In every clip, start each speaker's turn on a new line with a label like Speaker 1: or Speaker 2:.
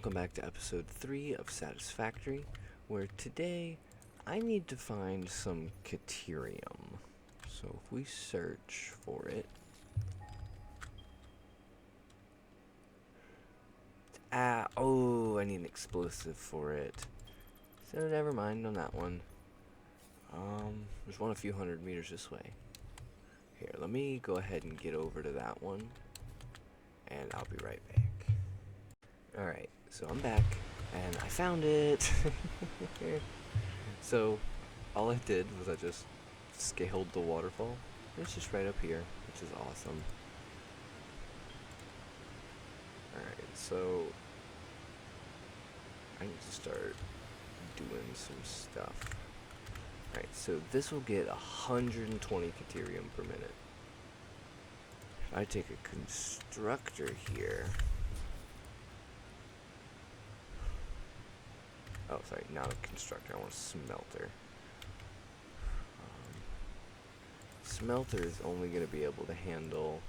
Speaker 1: welcome back to episode 3 of Satisfactory, where today I need to find some Caterium. So if we search for it... I need an explosive for it. So never mind on that one. There's one a few hundred meters this way. Here, let me go ahead and get over to that one, and I'll be right back. Alright, so I'm back, and I found it! So, all I did was I just scaled the waterfall. It's just right up here, which is awesome. Alright, so I need to start doing some stuff. Alright, so this will get 120 Caterium per minute. If I take a constructor here... Oh, sorry, not a constructor, I want a smelter. Smelter is only going to be able to handle...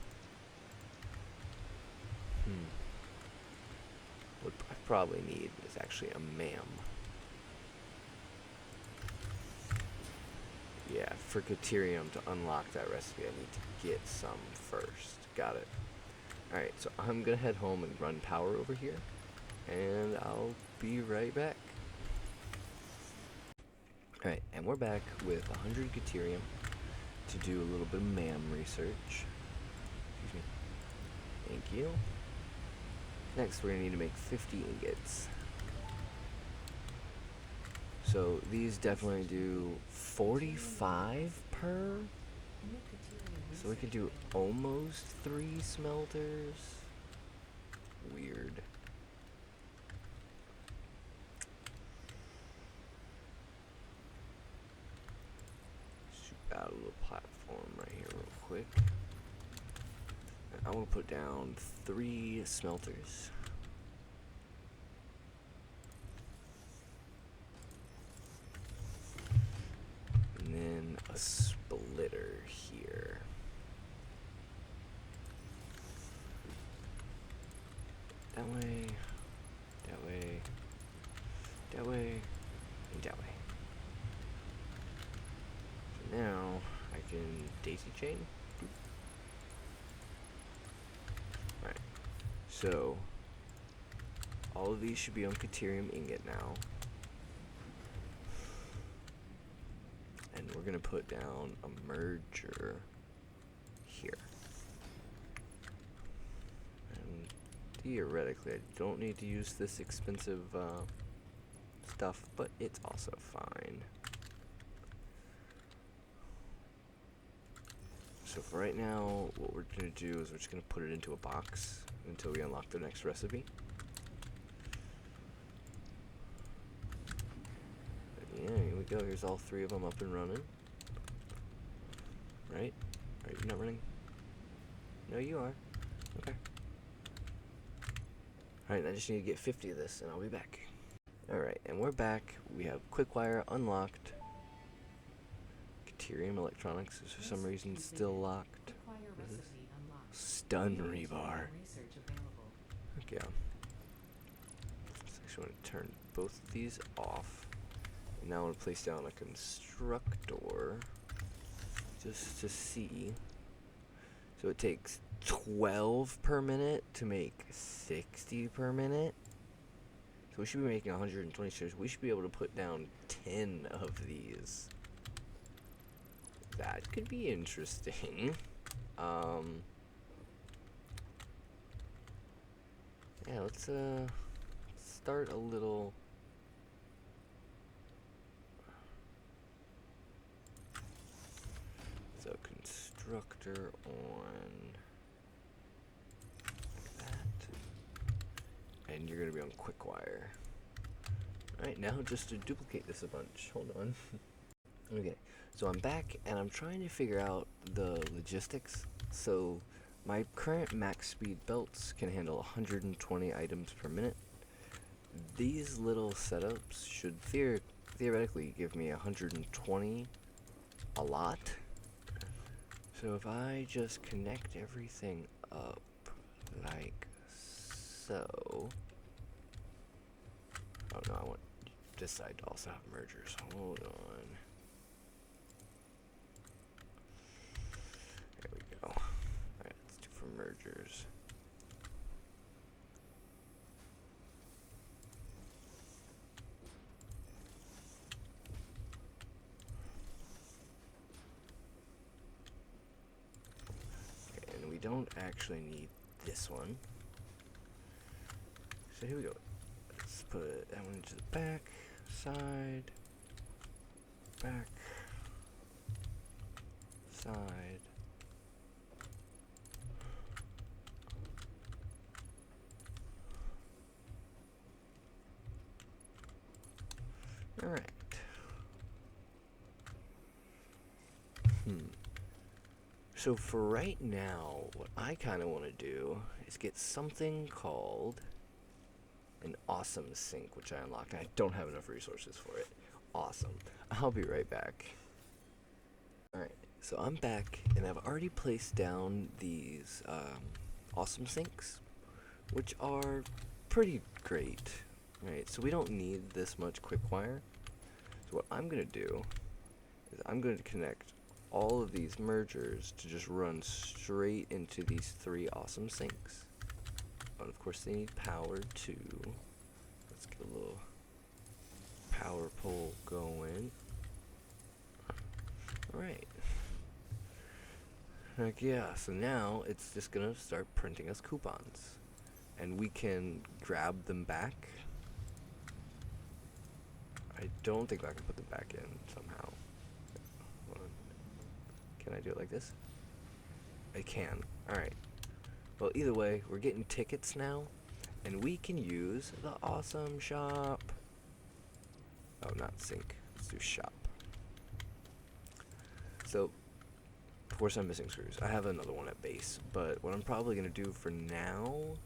Speaker 1: What I probably need is actually a MAM. Yeah, for Caterium to unlock that recipe, I need to get some first. Got it. Alright, so I'm going to head home and run power over here, and I'll be right back. Alright, and we're back with 100 Caterium to do a little bit of MAM research. Excuse me. Thank you. Next, we're going to need to make 50 ingots. So, these definitely do 45 per? So we could do almost 3 smelters? Weird. Out a little platform right here real quick. I'm gonna put down 3 smelters. And then a splitter here. That way, that way, that way, and that way. Now, I can daisy chain. Alright, so, all of these should be on Caterium ingot now. And we're going to put down a merger here. And theoretically, I don't need to use this expensive stuff, but it's also fine. So for right now, what we're going to do is we're just going to put it into a box until we unlock the next recipe. But yeah, here we go. Here's all 3 of them up and running. Right? Are you not running? No, you are. Okay. Alright, I just need to get 50 of this and I'll be back. Alright, and we're back. We have Quickwire unlocked. Caterium electronics is for some reason still locked. Stun rebar. Okay. So I actually want to turn both of these off. And now I want to place down a constructor just to see. So it takes 12 per minute to make 60 per minute. So we should be making 120 shares. We should be able to put down 10 of these. That could be interesting. Yeah, let's start a little. So constructor on that, and you're gonna be on Quickwire. All right, now just to duplicate this a bunch. Hold on. Okay. So I'm back, and I'm trying to figure out the logistics. So my current max speed belts can handle 120 items per minute. These little setups should theoretically give me 120 a lot. So if I just connect everything up like so, Oh no, I want this side to also have mergers. Hold on. There we go. Alright, let's do for mergers. Okay, and we don't actually need this one. So here we go. Let's put that one into the back, side, back, side. Alright. So for right now, what I kind of want to do is get something called an awesome sink, which I unlocked. I don't have enough resources for it. Awesome. I'll be right back. Alright, so I'm back, and I've already placed down these awesome sinks, which are pretty great. Right, so we don't need this much Quickwire. So what I'm going to do is I'm going to connect all of these mergers to just run straight into these 3 awesome sinks. But of course they need power too. Let's get a little power pole going. Alright. Heck yeah, so now it's just gonna start printing us coupons. And we can grab them back. I don't think I can put them back in somehow. Hold on. Can I do it like this? I can. Alright. Well, either way, we're getting tickets now, and we can use the awesome shop. Oh, not sink. Let's do shop. So, of course I'm missing screws. I have another one at base, but what I'm probably going to do for now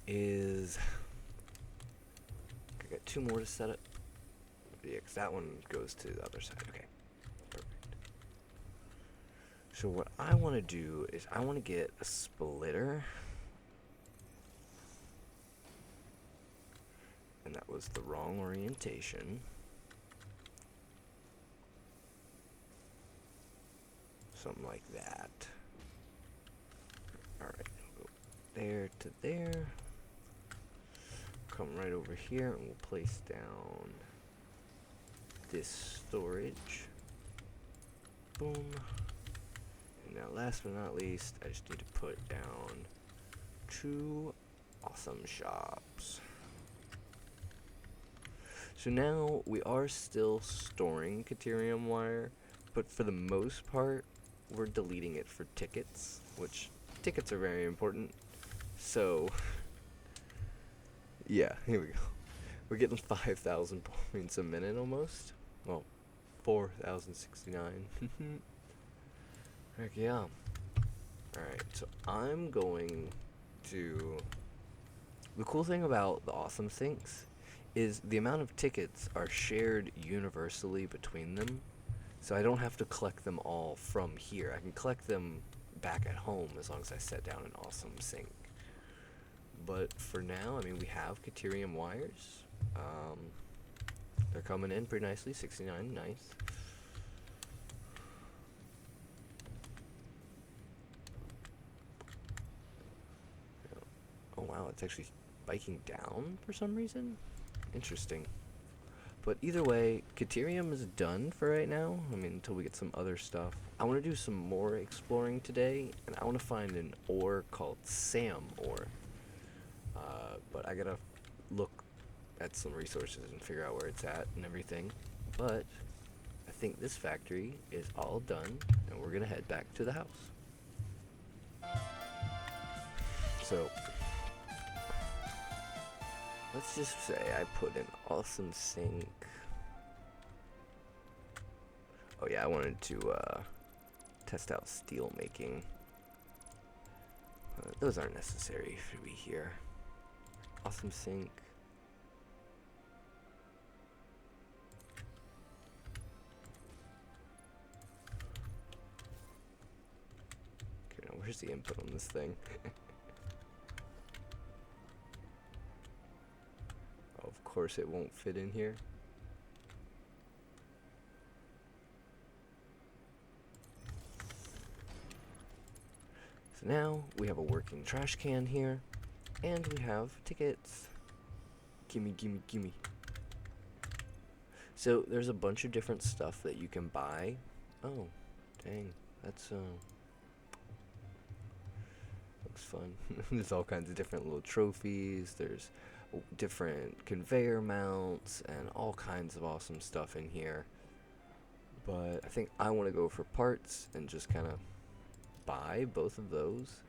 Speaker 1: is... I got 2 more to set up. Yeah, because that one goes to the other side. Okay. Perfect. So what I want to do is I want to get a splitter. And that was the wrong orientation. Something like that. Alright, we'll go there to there. Come right over here and we'll place down this storage. Boom. And now last but not least, I just need to put down 2 awesome shops. So now we are still storing Caterium wire, but for the most part, we're deleting it for tickets, which tickets are very important. So, yeah, here we go. We're getting 5,000 points a minute almost. Well, 4,069. Heck yeah. Alright, so I'm going to... The cool thing about the awesome sinks is the amount of tickets are shared universally between them. So I don't have to collect them all from here. I can collect them back at home as long as I set down an awesome sink. But for now, I mean, we have Caterium wires. They're coming in pretty nicely, 69, nice. Oh wow, it's actually spiking down for some reason. Interesting. But either way, Caterium is done for right now. I mean, until we get some other stuff. I want to do some more exploring today, and I want to find an ore called Sam ore. But I gotta look at some resources and figure out where it's at and everything. But I think this factory is all done, and we're gonna head back to the house. So, let's just say I put an awesome sink. Oh yeah, I wanted to test out steel making. Those aren't necessary to be here. Awesome sink. Okay, now where's the input on this thing? Of course it won't fit in here. So now we have a working trash can here, and we have tickets. Gimme, gimme, gimme. So there's a bunch of different stuff that you can buy. Oh, dang, that's looks fun. There's all kinds of different little trophies. There's different conveyor mounts and all kinds of awesome stuff in here. But I think I want to go for parts and just kind of buy both of those.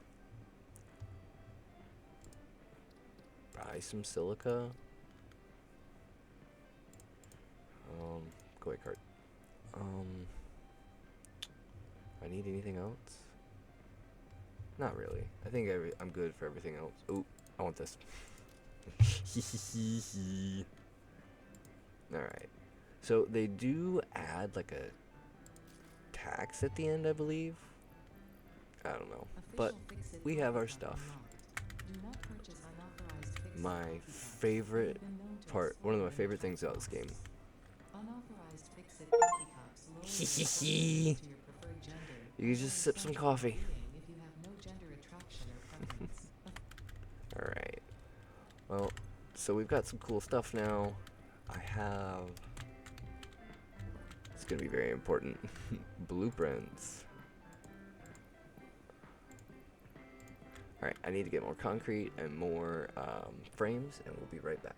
Speaker 1: Buy some silica. Go away, cart. I need anything else? Not really. I think I'm good for everything else. Oh, I want this. Alright. So they do add like a tax at the end, I believe. I don't know. But we have our stuff. My favorite part, one of my favorite things about this game. You can just sip some coffee. Alright. Well, so we've got some cool stuff now. I have... It's gonna be very important. Blueprints. Alright, I need to get more concrete and more frames, and we'll be right back.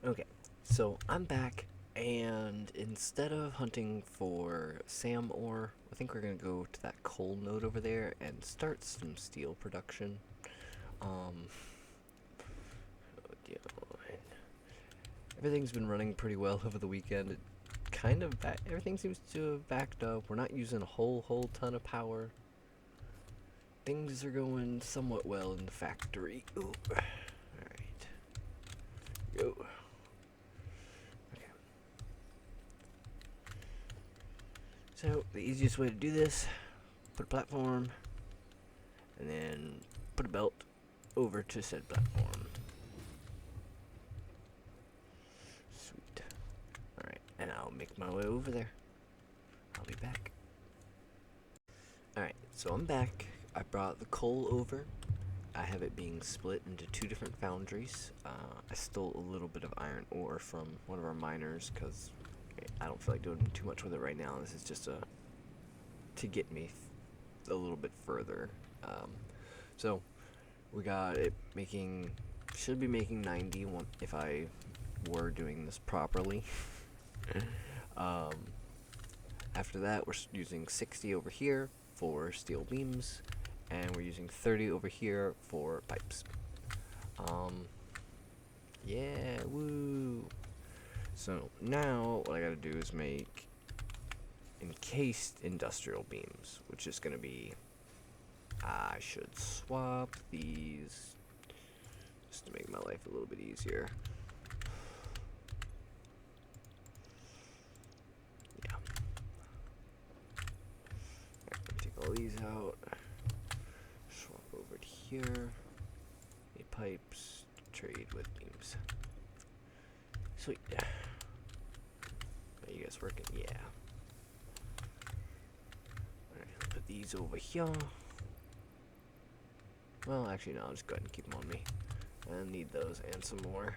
Speaker 1: Okay, so I'm back, and instead of hunting for SAM ore, I think we're gonna go to that coal node over there and start some steel production. Everything's been running pretty well over the weekend. It kind of everything seems to have backed up. We're not using a whole ton of power. Things are going somewhat well in the factory. Ooh. Alright. Go. Okay. So, the easiest way to do this, put a platform, and then put a belt over to said platform. Sweet. Alright, and I'll make my way over there. I'll be back. Alright, so I'm back. I brought the coal over. I have it being split into two different foundries. I stole a little bit of iron ore from one of our miners because I don't feel like doing too much with it right now. This is just to get me a little bit further. So we got it making, should be making 90 if I were doing this properly. After that, we're using 60 over here for steel beams, and we're using 30 over here for pipes. Yeah, woo! So now what I gotta do is make encased industrial beams, which is gonna be, I should swap these just to make my life a little bit easier. Yeah. Take all these out. Swap over to here. Need pipes to trade with beams. Sweet. Are you guys working? Yeah. Alright, put these over here. Well, actually, no, I'll just go ahead and keep them on me. I need those and some more.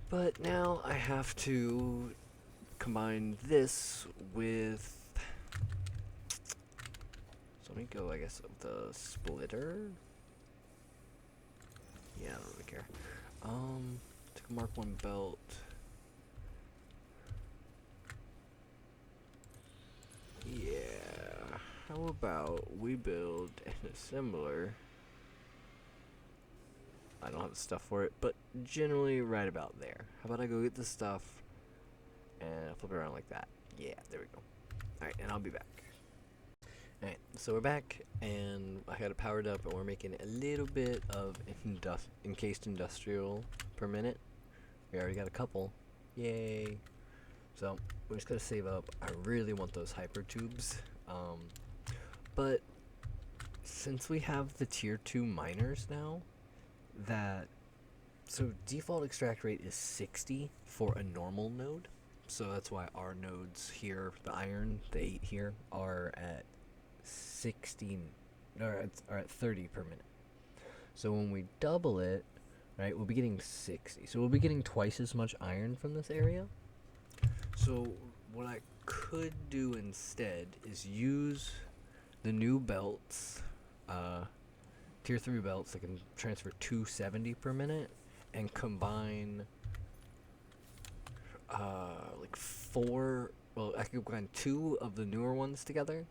Speaker 1: But now I have to combine this with... So let me go, I guess, with the splitter. Yeah, I don't really care. Took a Mark 1 belt. Yeah. How about we build an assembler? I don't have the stuff for it, but generally right about there. How about I go get the stuff and flip it around like that? Yeah, there we go. Alright, and I'll be back. Alright, so we're back, and I got it powered up, and we're making a little bit of encased industrial per minute. We already got a couple. Yay! So, we're just gonna save up. I really want those hyper tubes. But since we have the tier 2 miners now that So default extract rate is 60 for a normal node. So that's why our nodes here, the iron, the 8 here, are at 16, are at 30 per minute. So when we double it, right, we'll be getting 60. So we'll be getting twice as much iron from this area. So what I could do instead is use the new belts, tier 3 belts that can transfer 270 per minute, and combine like 4, well, I could combine 2 of the newer ones together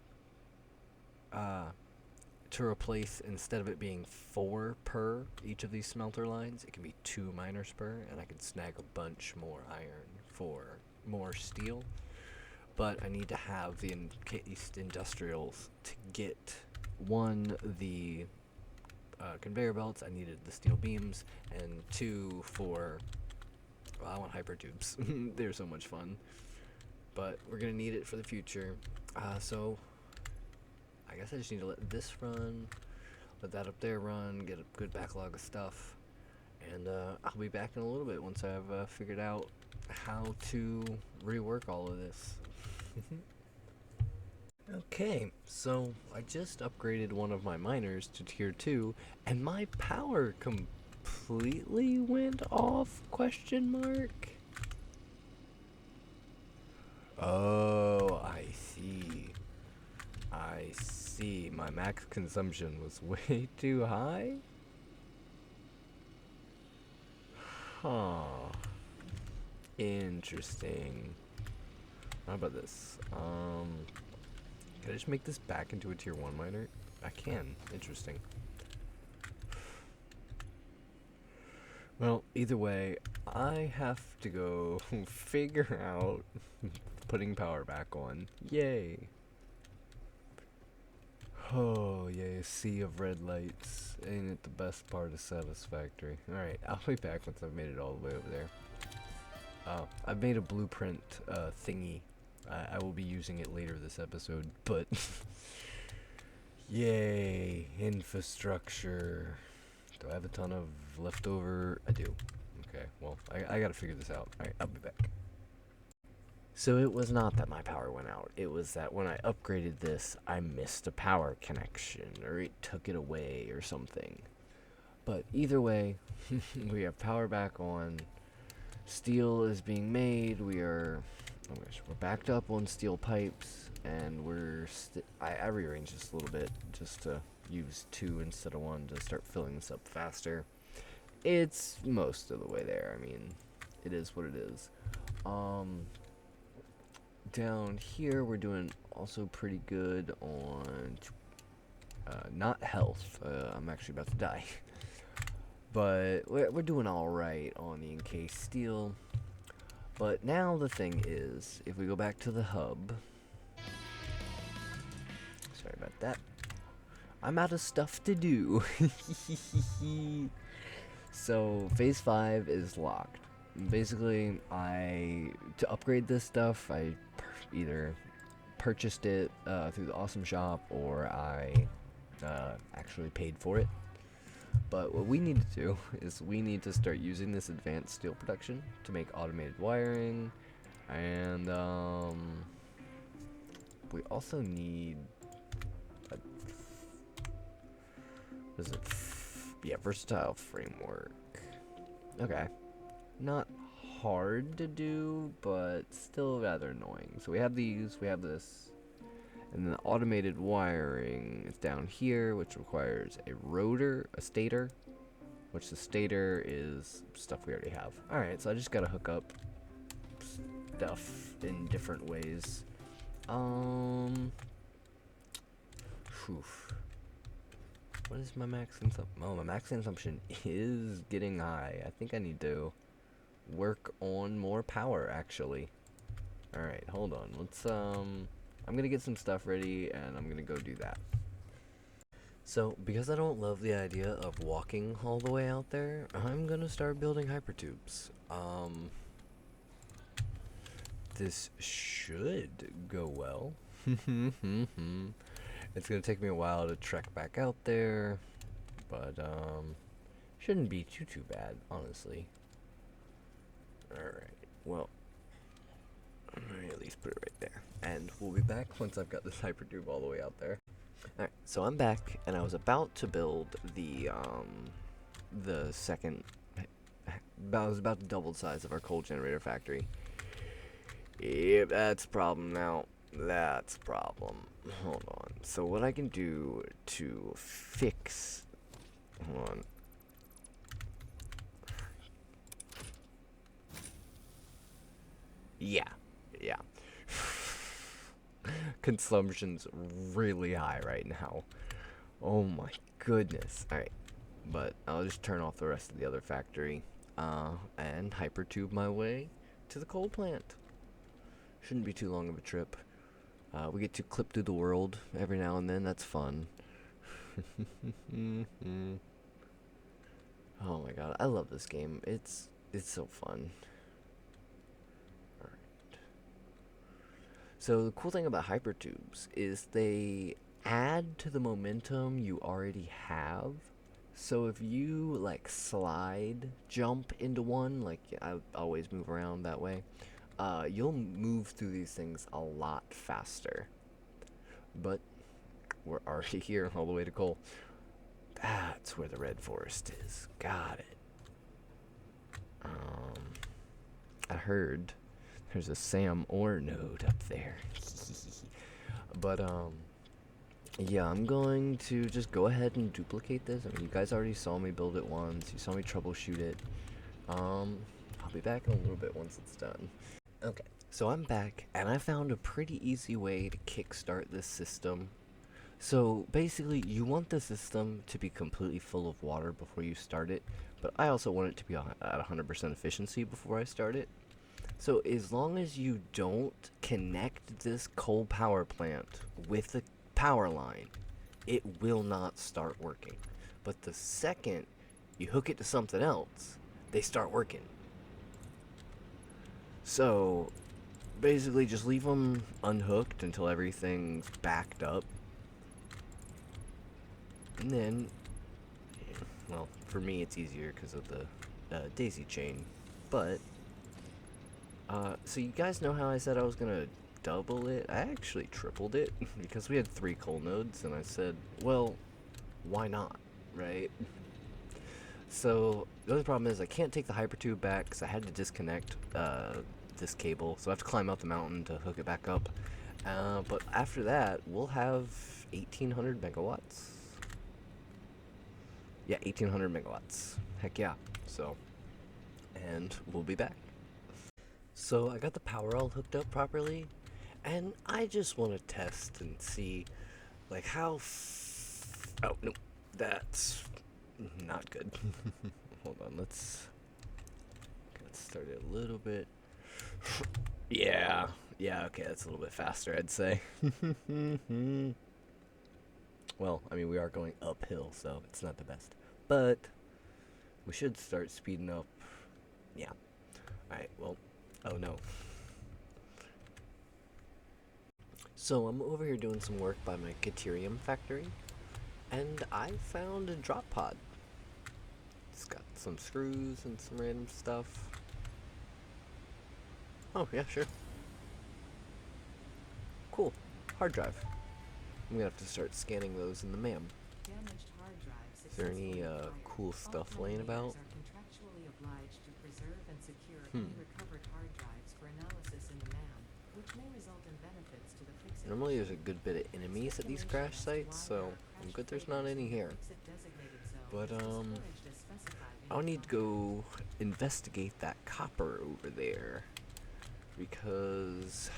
Speaker 1: to replace, instead of it being 4 per each of these smelter lines, it can be 2 miners per, and I can snag a bunch more iron for more steel. But I need to have the encased industrials to get, 1, the conveyor belts, I needed the steel beams, and 2 for, well, I want hyper tubes. They're so much fun. But we're gonna need it for the future. So I guess I just need to let this run, let that up there run, get a good backlog of stuff, and I'll be back in a little bit once I've figured out how to rework all of this. Okay, so I just upgraded one of my miners to tier 2, and my power completely went off, question mark? Oh, I see. I see. My max consumption was way too high? Huh. Interesting. How about this? Can I just make this back into a tier 1 miner? I can. Interesting. Well, either way, I have to go figure out putting power back on. Yay. Oh, yay, a sea of red lights. Ain't it the best part of Satisfactory? Alright, I'll be back once I've made it all the way over there. I've made a blueprint thingy. I will be using it later this episode, but yay, infrastructure. Do I have a ton of leftover? I do. Okay, well, I gotta figure this out. Alright, I'll be back. So it was not that my power went out. It was that when I upgraded this, I missed a power connection, or it took it away or something. But either way, we have power back on. Steel is being made. We're backed up on steel pipes, and I rearranged this a little bit just to use 2 instead of 1 to start filling this up faster. It's most of the way there. I mean, it is what it is. Down here we're doing also pretty good on not health. I'm actually about to die. But we're doing alright on the encased steel. But now the thing is, if we go back to the hub, sorry about that, I'm out of stuff to do. So phase 5 is locked. Basically, to upgrade this stuff, I either purchased it through the Awesome Shop, or I actually paid for it. But what we need to do is we need to start using this advanced steel production to make automated wiring, and we also need versatile framework. Okay, not hard to do, but still rather annoying. So we have these, we have this, and then the automated wiring is down here, which requires a stator, which the stator is stuff we already have. Alright, so I just gotta hook up stuff in different ways. What is my max consumption? Oh, my max consumption is getting high. I think I need to work on more power, actually. Alright, hold on. Let's, I'm gonna get some stuff ready, and I'm gonna go do that. So, because I don't love the idea of walking all the way out there, I'm gonna start building hypertubes. This should go well. It's gonna take me a while to trek back out there, but, Shouldn't be too bad, honestly. Alright, well, I'm gonna at least put it right there. And we'll be back once I've got this hypertube all the way out there. Alright, so I'm back, and I was about to build the second, I was about to double the size of our coal generator factory. Yep, that's a problem now. That's a problem. Hold on. So what I can do to fix... Hold on. Yeah. Consumption's really high right now. Oh my goodness. Alright. But I'll just turn off the rest of the other factory. And hypertube my way to the coal plant. Shouldn't be too long of a trip. We get to clip through the world every now and then. That's fun. Oh my god, I love this game. It's so fun. Alright. So the cool thing about hypertubes is they add to the momentum you already have. So if you like slide jump into one, like I always move around that way, you'll move through these things a lot faster. But we're already here all the way to coal. That's where the red forest is. Got it. I heard there's a Sam ore node up there. But yeah, I'm going to just go ahead and duplicate this. I mean, you guys already saw me build it once. You saw me troubleshoot it. I'll be back in a little bit once it's done. Okay, so I'm back, and I found a pretty easy way to kickstart this system. So basically, you want the system to be completely full of water before you start it, but I also want it to be at 100% efficiency before I start it. So as long as you don't connect this coal power plant with the power line, it will not start working. But the second you hook it to something else, they start working. So basically just leave them unhooked until everything's backed up. And then, well, for me it's easier because of the daisy chain. But, so you guys know how I said I was going to double it? I actually tripled it because we had 3 coal nodes, and I said, well, why not, right? So the other problem is I can't take the hypertube back because I had to disconnect this cable, so I have to climb up the mountain to hook it back up. But after that, we'll have 1,800 megawatts. Yeah, 1,800 megawatts. Heck yeah. So, and we'll be back. So I got the power all hooked up properly, and I just want to test and see, like, how oh, no, that's not good. Hold on, let's start it a little bit. Yeah, okay, that's a little bit faster, I'd say. Well, I mean, we are going uphill, so it's not the best. But we should start speeding up. Yeah. Alright, well, oh no. So I'm over here doing some work by my Caterium factory, and I found a drop pod. It's got some screws and some random stuff. Oh, yeah, sure. Cool. Hard drive. I'm gonna have to start scanning those in the MAM. Is there any cool stuff laying about? Normally there's a good bit of enemies at these crash sites, so I'm good there's not any here. But I'll need to go investigate that copper over there, because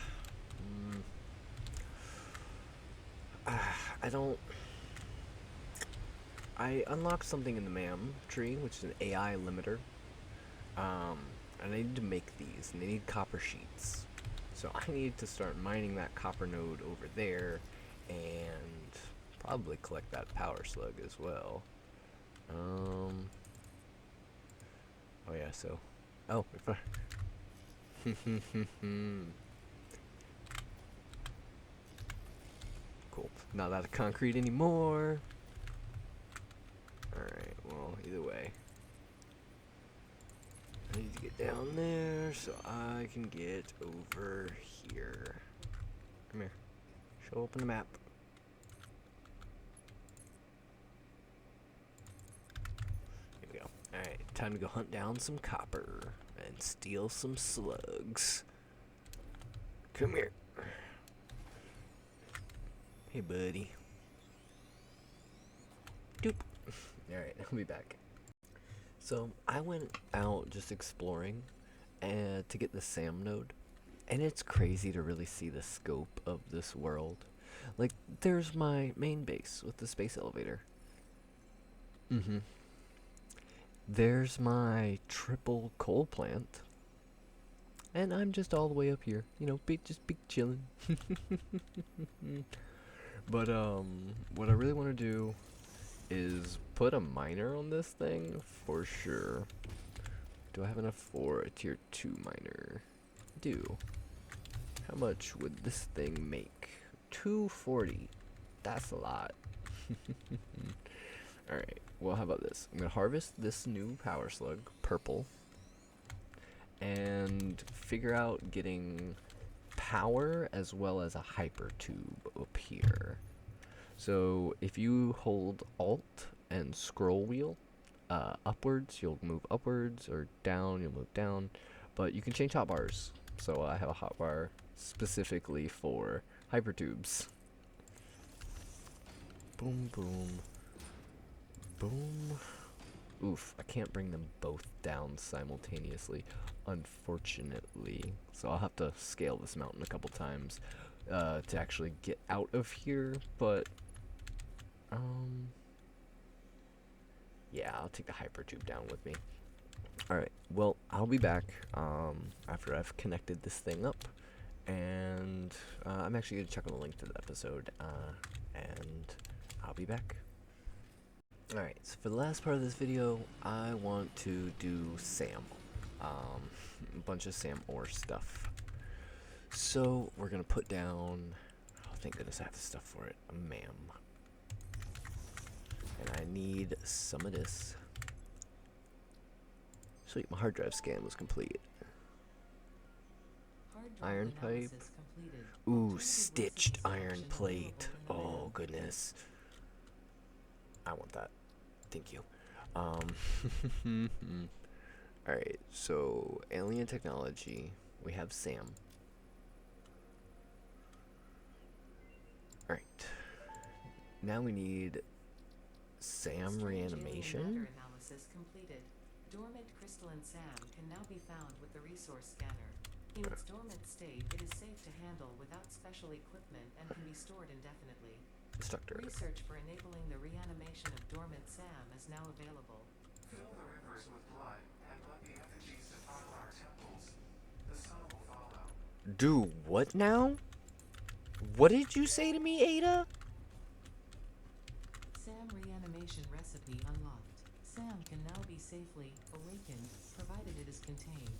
Speaker 1: I unlocked something in the MAM tree, which is an AI limiter, and I need to make these, and they need copper sheets. So I need to start mining that copper node over there, and probably collect that power slug as well. Oh yeah, so, oh, if I cool. Not out of concrete anymore. Alright, well, either way. I need to get down there so I can get over here. Come here. Show up on the map. Here we go. Alright, time to go hunt down some copper and steal some slugs. Come here. Hey, buddy. Doop. Alright, I'll be back. So, I went out just exploring and to get the SAM node. And it's crazy to really see the scope of this world. Like, there's my main base with the space elevator. There's my triple coal plant. And I'm just all the way up here. You know, just be chilling. But, what I really want to do is put a miner on this thing for sure. Do I have enough for a tier 2 miner? I do. How much would this thing make? 240. That's a lot. Alright, well, how about this? I'm gonna harvest this new power slug, purple, and figure out getting power as well as a hyper tube up here. So if you hold Alt and scroll wheel upwards, you'll move upwards, or down, you'll move down. But you can change hotbars. So I have a hotbar specifically for hypertubes. Boom, boom, boom. Oof, I can't bring them both down simultaneously, unfortunately. So I'll have to scale this mountain a couple times to actually get out of here, but yeah, I'll take the hypertube down with me. Alright, well, I'll be back after I've connected this thing up, and I'm actually going to check on the link to the episode, and I'll be back. Alright, so for the last part of this video, I want to do SAM. A bunch of SAM ore stuff. So, we're going to put down, oh thank goodness I have the stuff for it, a MAM. And I need some of this. Sweet, my hard drive scan was complete. Iron pipe. Ooh, stitched iron plate. Oh, goodness. I want that. Thank you. Alright, so alien technology. We have SAM. Alright. Now we need SAM reanimation.
Speaker 2: Dormant crystalline SAM can now be found with the resource scanner. In its dormant state, it is safe to handle without special equipment and can be stored indefinitely.
Speaker 1: Instructor.
Speaker 2: Research for enabling the reanimation of dormant SAM is now available.
Speaker 3: Fill the rivers with blood and let the effigies defile our temples. The sun will follow.
Speaker 1: Do what now? What did you say to me, Ada?
Speaker 2: SAM reanimation recipe unlocked. SAM can now be safely awakened, provided it is contained.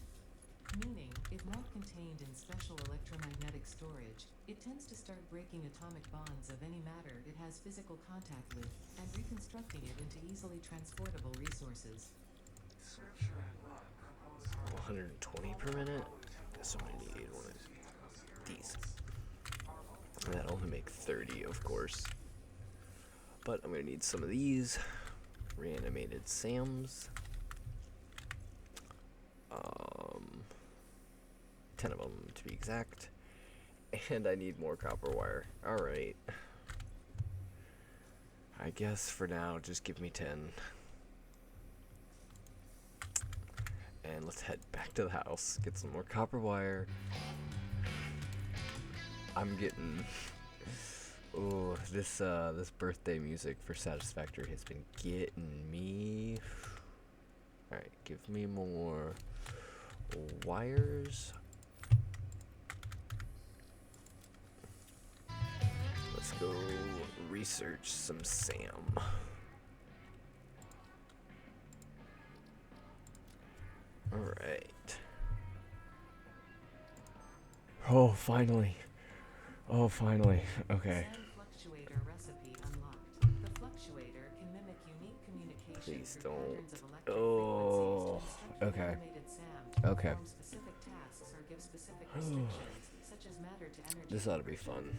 Speaker 2: Meaning, if not contained in special electromagnetic storage, it tends to start breaking atomic bonds of any matter it has physical contact with, and reconstructing it into easily transportable resources.
Speaker 3: Scripture and blood compose
Speaker 1: 120 per minute? So I need one of these. And that'll only make 30, of course. But I'm gonna need some of these. Reanimated SAMs. 10 of them to be exact. And I need more copper wire. Alright. I guess for now, just give me 10. And let's head back to the house, get some more copper wire. I'm getting... Oh, this birthday music for Satisfactory has been getting me. Alright, give me more wires. Let's go research some SAM. Alright. Oh, finally. Oh, finally. Okay.
Speaker 2: SAM fluctuator recipe unlocked. The fluctuator can mimic unique communication
Speaker 1: Please
Speaker 2: through
Speaker 1: don't.
Speaker 2: patterns of electric
Speaker 1: Oh,
Speaker 2: frequencies to instruct
Speaker 1: okay.
Speaker 2: reanimated SAM
Speaker 1: Okay.
Speaker 2: perform specific tasks or give specific restrictions, such as matter to energy.
Speaker 1: This ought to be
Speaker 2: conversion.
Speaker 1: fun.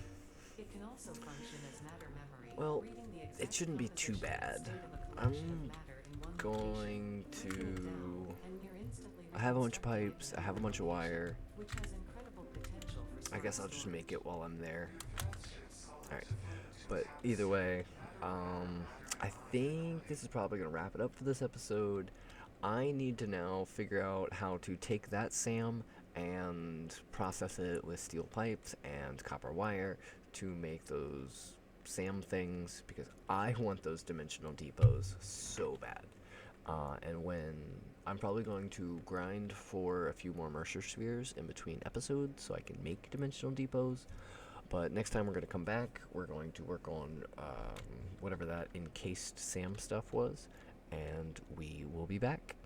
Speaker 2: It can also function as matter memory,
Speaker 1: Well,
Speaker 2: reading the exact
Speaker 1: it shouldn't be too
Speaker 2: composition and
Speaker 1: bad.
Speaker 2: state of a collection of
Speaker 1: I'm
Speaker 2: matter in one
Speaker 1: going
Speaker 2: location, breaking it down,
Speaker 1: to...
Speaker 2: and near instantly
Speaker 1: I have a bunch of
Speaker 2: reconstructing it
Speaker 1: pipes,
Speaker 2: in
Speaker 1: I have a bunch of
Speaker 2: another
Speaker 1: wire.
Speaker 2: location, which has incredible potential for
Speaker 1: I guess I'll
Speaker 2: smart
Speaker 1: just make
Speaker 2: storage.
Speaker 1: it while I'm there.
Speaker 3: Advanced
Speaker 1: Alright,
Speaker 3: selectively
Speaker 1: but
Speaker 3: detect
Speaker 1: either way,
Speaker 3: matter
Speaker 1: I think this is probably going to wrap it up for this episode. I need to now figure out how to take that SAM and process it with steel pipes and copper wire to make those SAM things, because I want those dimensional depots so bad. And when I'm probably going to grind for a few more Mercer spheres in between episodes so I can make dimensional depots. But next time we're going to come back, we're going to work on whatever that encased SAM stuff was, and we will be back.